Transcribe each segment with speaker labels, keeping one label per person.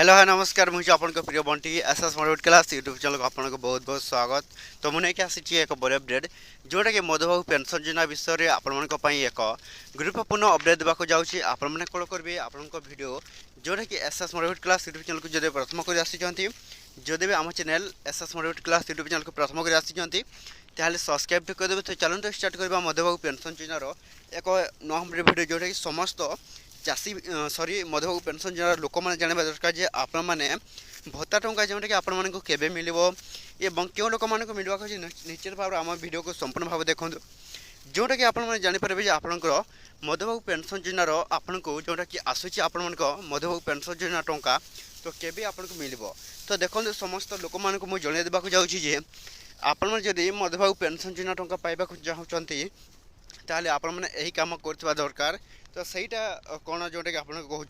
Speaker 1: Hello है नमस्कार मुझे आपन प्रिय Bunty SS motivate class YouTube channel को आपन बहुत बहुत स्वागत। तो मुझे आसी एक बड़ अपडेट जोटा कि मधुबाबू पेंशन योजना विषय में आपण एक गुरुत्वपूर्ण अपडेट देवाक जाऊँगी। आपण मैंने कौन करेंगे आपण भिडियो जोटा कि SS motivate class YouTube channel को जब प्रथम कर आसी जदि भी आम channel SS motivate class YouTube channel को प्रथम कर आसी ताहले सब्सक्राइब भी करदेवे। तो चलते स्टार्ट करवा मधुबाबू पेंशन योजनार एक नंबर भिडियो जोटा कि समस्त चाषी सॉरी मधुबाबू पेंशन योजना लोक मैंने जानवा दरकार जे आपण मैंने भत्ता टंका जोटा कि आपण मानक केबे मिलिबो एवं क्यों लोक मानक मिलवा को निश्चित भाव आम वीडियो को संपूर्ण भाव देखो जोटा कि आपण मैंने जानीपारे आपंकर मधुबाबू पेंशन योजनार आपन को जोटा कि आसूची आपण मानक मधुबाबू पेंशन योजना टंका तो केबे आपन को मिलिबो। तो देखो समस्त लोक मानक मुझे जन देवाक जाऊँगी जे आपण मैंने जदि मधुबाबू पेंशन योजना टंका पाइबा चाहते ताहले आपण मैंने यही काम करथिबा दरकार। तो सहीटा कौन जोटा कि आपको कहूँ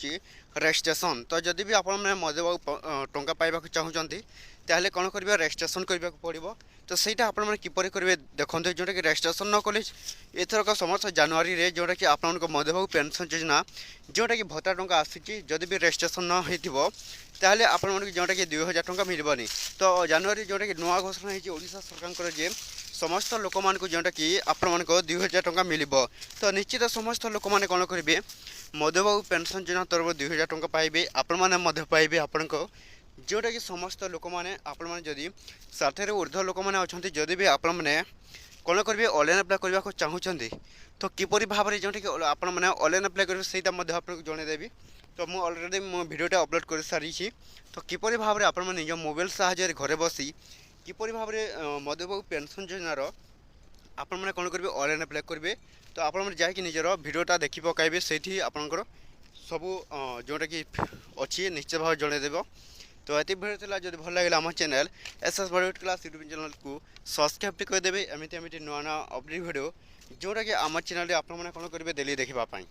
Speaker 1: रेजिस्ट्रेशन। तो जदि भी आपण मैंने मधुबाबू टंका पाइबा चाहूँगी ताहले कौन करेंगे रेजिस्ट्रेशन करने पड़ो। तो सहीटा आपण मैंने किपर करेंगे देखो जोटा कि रेजिस्ट्रेशन न कले एथरक समस्त जनवरी रे जोटा कि आप मधुबाबू पेंशन योजना जोटा कि भत्ता टंका आसूची जदि भी रेजिस्ट्रेशन न हो ताहले आपण जोटा कि 2000 टंका मिलबनी। तो जनवरी जोटा कि नुआ घोषणा होती ओडिशा सरकार जे समस्त लोक मान जोटा कि आपण मान 2000 टंका मिल। तो निश्चित समस्त लोक मैंने कौन करेंगे मधुबाबू पेंशन योजना तरफ 2000 टंका पाइबे आपण मैंने पाइबे आपण को जोटा कि समस्त लोक मैंने आपण मैंने जदि 60 ऊर्ध्व लोक मैंने अच्छा जदि भी आपण मैंने कौन करेंगे ऑनलाइन अप्लाई करने को चाहूँगी तो किपरि भाव में जोटा कि आपण मैंने ऑनलाइन अप्लाई करेंगे सहीटा आपको जनईदेवी। तो मुझे अलरेडी मो भिडियोटा अपलोड कर सारी। तो किपरि भाव में आपण निज मोबाइल साहाय्य घरे बसी किपरि भाव में मधुबाबू पेंशन योजनार आपण मैंने कौन करेंगे ऑनलाइन अप्लाई करेंगे। तो आप जाकि निजर भिडियोटा देखि पकाइबे से आपंकर सबू जोटा कि अच्छी निश्चित भाव जनईदेव। तो ये भिडियो था जब भल लगे आम channel SS motivate class YouTube channel को सब्सक्राइब करदेवे एमती नुआ नुआ अपडेट भिडियो जोटा कि आम चैनल आप कौन करेंगे डेली देखापी।